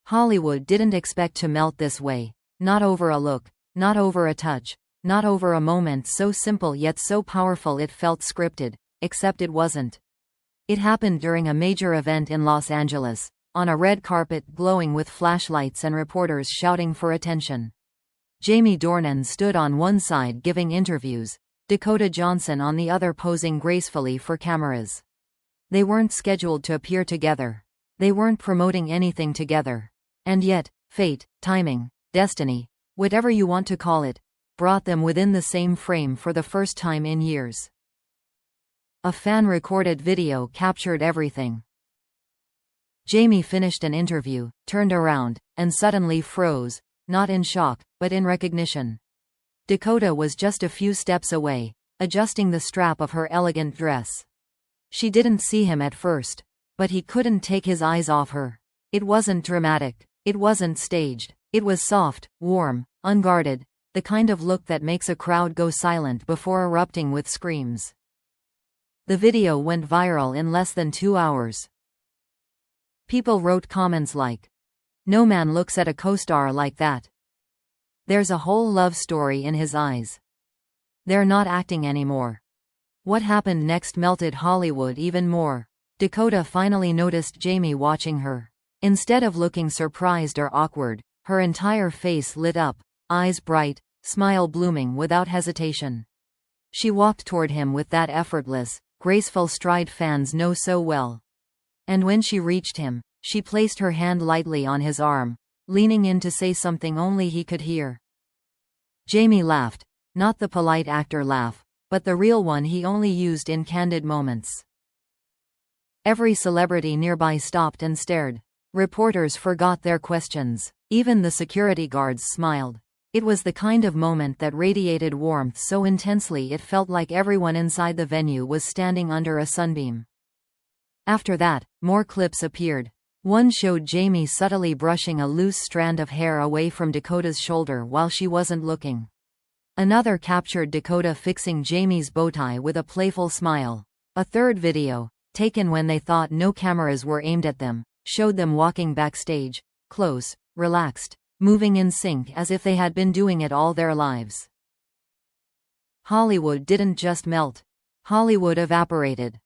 Hollywood didn't expect to melt this way. Not over a look, not over a touch, not over a moment so simple yet so powerful it felt scripted, except it wasn't. It happened during a major event in Los Angeles, on a red carpet glowing with flashlights and reporters shouting for attention. Jamie Dornan stood on one side giving interviews, Dakota Johnson on the other posing gracefully for cameras. They weren't scheduled to appear together. They weren't promoting anything together. And yet, fate, timing, destiny, whatever you want to call it, brought them within the same frame for the first time in years. A fan-recorded video captured everything. Jamie finished an interview, turned around, and suddenly froze, not in shock, but in recognition. Dakota was just a few steps away, adjusting the strap of her elegant dress. She didn't see him at first, but he couldn't take his eyes off her. It wasn't dramatic. It wasn't staged. It was soft, warm, unguarded, the kind of look that makes a crowd go silent before erupting with screams. The video went viral in less than 2 hours. People wrote comments like, "No man looks at a co-star like that. There's a whole love story in his eyes. They're not acting anymore." What happened next melted Hollywood even more. Dakota finally noticed Jamie watching her. Instead of looking surprised or awkward, her entire face lit up, eyes bright, smile blooming without hesitation. She walked toward him with that effortless, graceful stride fans know so well. And when she reached him, she placed her hand lightly on his arm, leaning in to say something only he could hear. Jamie laughed, not the polite actor laugh, but the real one he only used in candid moments. Every celebrity nearby stopped and stared. Reporters forgot their questions. Even the security guards smiled. It was the kind of moment that radiated warmth so intensely it felt like everyone inside the venue was standing under a sunbeam. After that, more clips appeared. One showed Jamie subtly brushing a loose strand of hair away from Dakota's shoulder while she wasn't looking. Another captured Dakota fixing Jamie's bowtie with a playful smile. A third video, taken when they thought no cameras were aimed at them, showed them walking backstage, close, relaxed, moving in sync as if they had been doing it all their lives. Hollywood didn't just melt. Hollywood evaporated.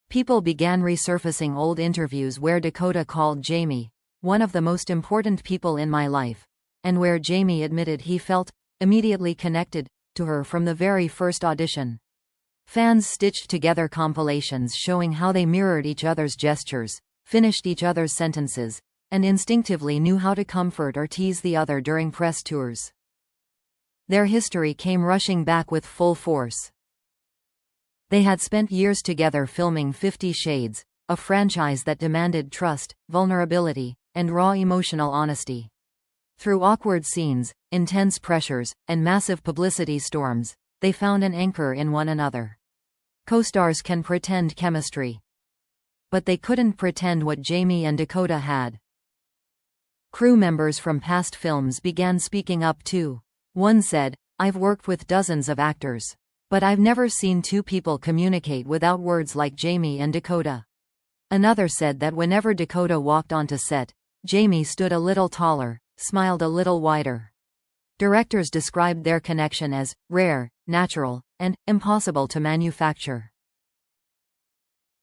People began resurfacing old interviews where Dakota called Jamie, "one of the most important people in my life," and where Jamie admitted he felt immediately connected to her from the very first audition. Fans stitched together compilations showing how they mirrored each other's gestures, finished each other's sentences, and instinctively knew how to comfort or tease the other during press tours. Their history came rushing back with full force. They had spent years together filming 50 Shades, a franchise that demanded trust, vulnerability, and raw emotional honesty. Through awkward scenes, intense pressures, and massive publicity storms, they found an anchor in one another. Co-stars can pretend chemistry. But they couldn't pretend what Jamie and Dakota had. Crew members from past films began speaking up too. One said, "I've worked with dozens of actors, but I've never seen two people communicate without words like Jamie and Dakota." Another said that whenever Dakota walked onto set, Jamie stood a little taller, smiled a little wider. Directors described their connection as rare, natural, and impossible to manufacture.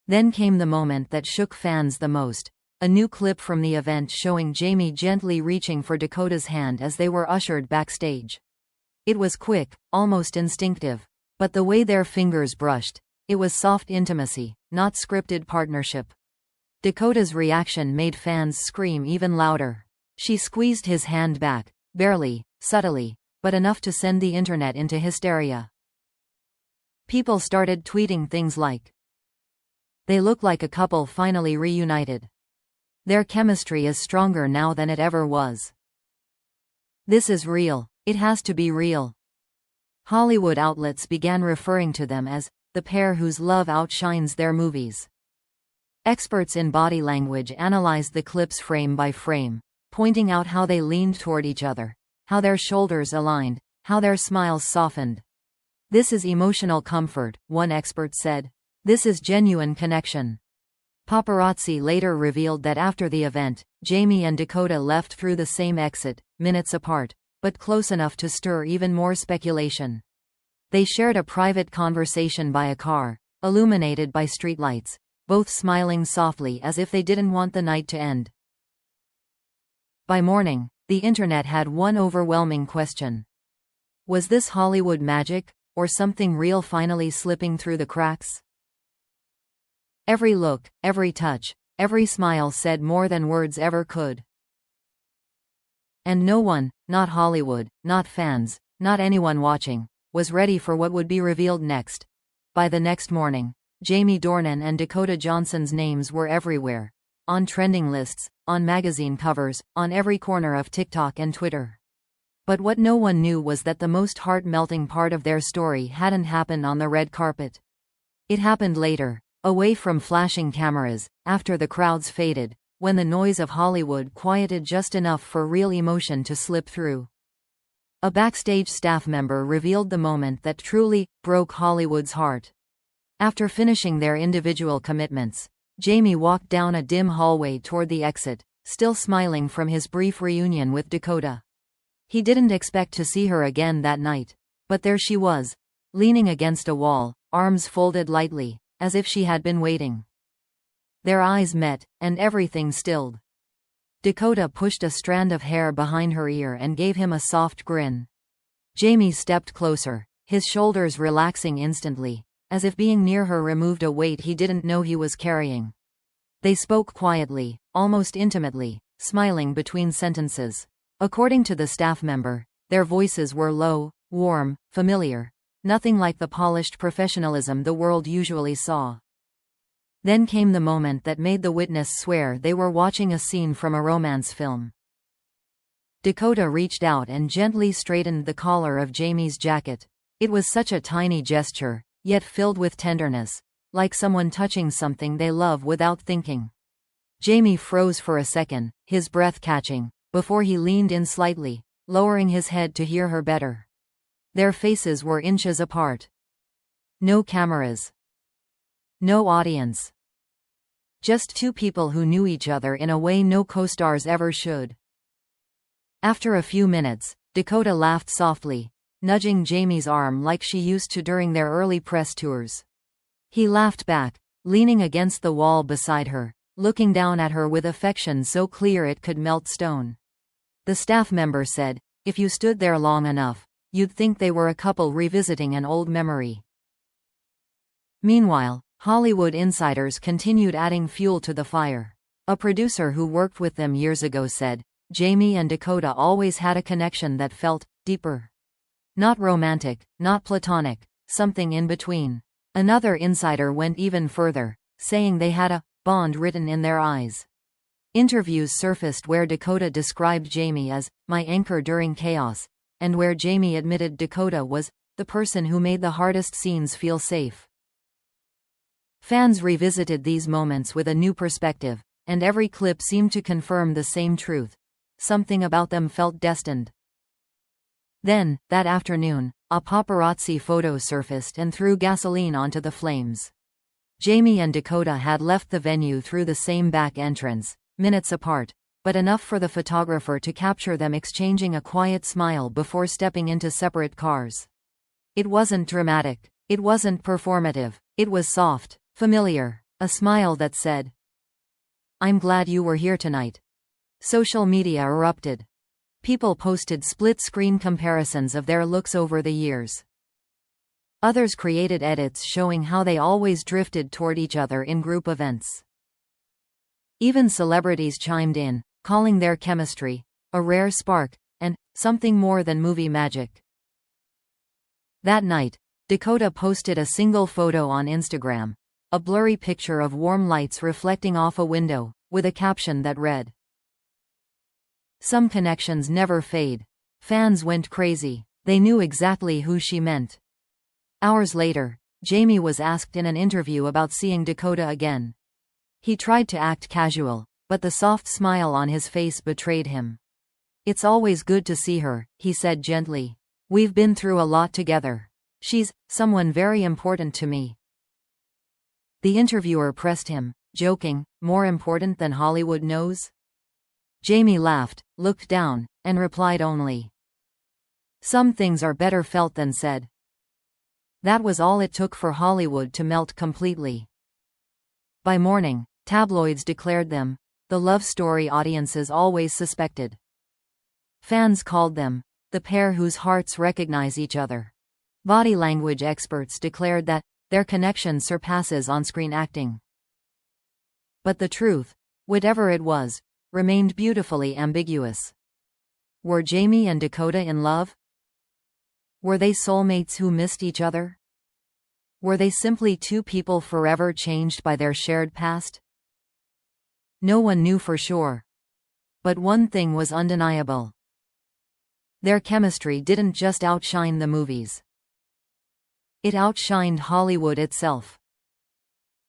Then came the moment that shook fans the most. A new clip from the event showing Jamie gently reaching for Dakota's hand as they were ushered backstage. It was quick, almost instinctive. But the way their fingers brushed, it was soft intimacy, not scripted partnership. Dakota's reaction made fans scream even louder. She squeezed his hand back, barely, subtly, but enough to send the internet into hysteria. People started tweeting things like, "They look like a couple finally reunited. Their chemistry is stronger now than it ever was. This is real. It has to be real." Hollywood outlets began referring to them as the pair whose love outshines their movies. Experts in body language analyzed the clips frame by frame, pointing out how they leaned toward each other, how their shoulders aligned, how their smiles softened. "This is emotional comfort," one expert said. "This is genuine connection." Paparazzi later revealed that after the event, Jamie and Dakota left through the same exit, minutes apart, but close enough to stir even more speculation. They shared a private conversation by a car, illuminated by streetlights, both smiling softly as if they didn't want the night to end. By morning, the internet had one overwhelming question. Was this Hollywood magic, or something real finally slipping through the cracks? Every look, every touch, every smile said more than words ever could. And no one, not Hollywood, not fans, not anyone watching, was ready for what would be revealed next. By the next morning, Jamie Dornan and Dakota Johnson's names were everywhere. On trending lists, on magazine covers, on every corner of TikTok and Twitter. But what no one knew was that the most heart-melting part of their story hadn't happened on the red carpet. It happened later, away from flashing cameras, after the crowds faded, when the noise of Hollywood quieted just enough for real emotion to slip through. A backstage staff member revealed the moment that truly broke Hollywood's heart. After finishing their individual commitments, Jamie walked down a dim hallway toward the exit, still smiling from his brief reunion with Dakota. He didn't expect to see her again that night, but there she was, leaning against a wall, arms folded lightly, as if she had been waiting. Their eyes met, and everything stilled. Dakota pushed a strand of hair behind her ear and gave him a soft grin. Jamie stepped closer, his shoulders relaxing instantly, as if being near her removed a weight he didn't know he was carrying. They spoke quietly, almost intimately, smiling between sentences. According to the staff member, their voices were low, warm, familiar, nothing like the polished professionalism the world usually saw. Then came the moment that made the witness swear they were watching a scene from a romance film. Dakota reached out and gently straightened the collar of Jamie's jacket. It was such a tiny gesture, yet filled with tenderness, like someone touching something they love without thinking. Jamie froze for a second, his breath catching, before he leaned in slightly, lowering his head to hear her better. Their faces were inches apart. No cameras. No audience. Just two people who knew each other in a way no co-stars ever should. After a few minutes, Dakota laughed softly, nudging Jamie's arm like she used to during their early press tours. He laughed back, leaning against the wall beside her, looking down at her with affection so clear it could melt stone. The staff member said, "If you stood there long enough, you'd think they were a couple revisiting an old memory." Meanwhile, Hollywood insiders continued adding fuel to the fire. A producer who worked with them years ago said, Jamie and Dakota always had a connection that felt deeper. Not romantic, not platonic, something in between. Another insider went even further, saying they had a bond written in their eyes. Interviews surfaced where Dakota described Jamie as my anchor during chaos, and where Jamie admitted Dakota was the person who made the hardest scenes feel safe. Fans revisited these moments with a new perspective, and every clip seemed to confirm the same truth. Something about them felt destined. Then, that afternoon, a paparazzi photo surfaced and threw gasoline onto the flames. Jamie and Dakota had left the venue through the same back entrance, minutes apart, but enough for the photographer to capture them exchanging a quiet smile before stepping into separate cars. It wasn't dramatic. It wasn't performative. It was soft, familiar, a smile that said, "I'm glad you were here tonight." Social media erupted. People posted split-screen comparisons of their looks over the years. Others created edits showing how they always drifted toward each other in group events. Even celebrities chimed in, calling their chemistry a rare spark and something more than movie magic. That night, Dakota posted a single photo on Instagram, a blurry picture of warm lights reflecting off a window, with a caption that read, "Some connections never fade." Fans went crazy. They knew exactly who she meant. Hours later, Jamie was asked in an interview about seeing Dakota again. He tried to act casual, but the soft smile on his face betrayed him. "It's always good to see her," he said gently. "We've been through a lot together. She's someone very important to me." The interviewer pressed him, joking, "More important than Hollywood knows?" Jamie laughed, looked down, and replied only, "Some things are better felt than said." That was all it took for Hollywood to melt completely. By morning, tabloids declared them the love story audiences always suspected. Fans called them the pair whose hearts recognize each other. Body language experts declared that their connection surpasses on-screen acting. But the truth, whatever it was, remained beautifully ambiguous. Were Jamie and Dakota in love? Were they soulmates who missed each other? Were they simply two people forever changed by their shared past? No one knew for sure. But one thing was undeniable. Their chemistry didn't just outshine the movies. It outshined Hollywood itself.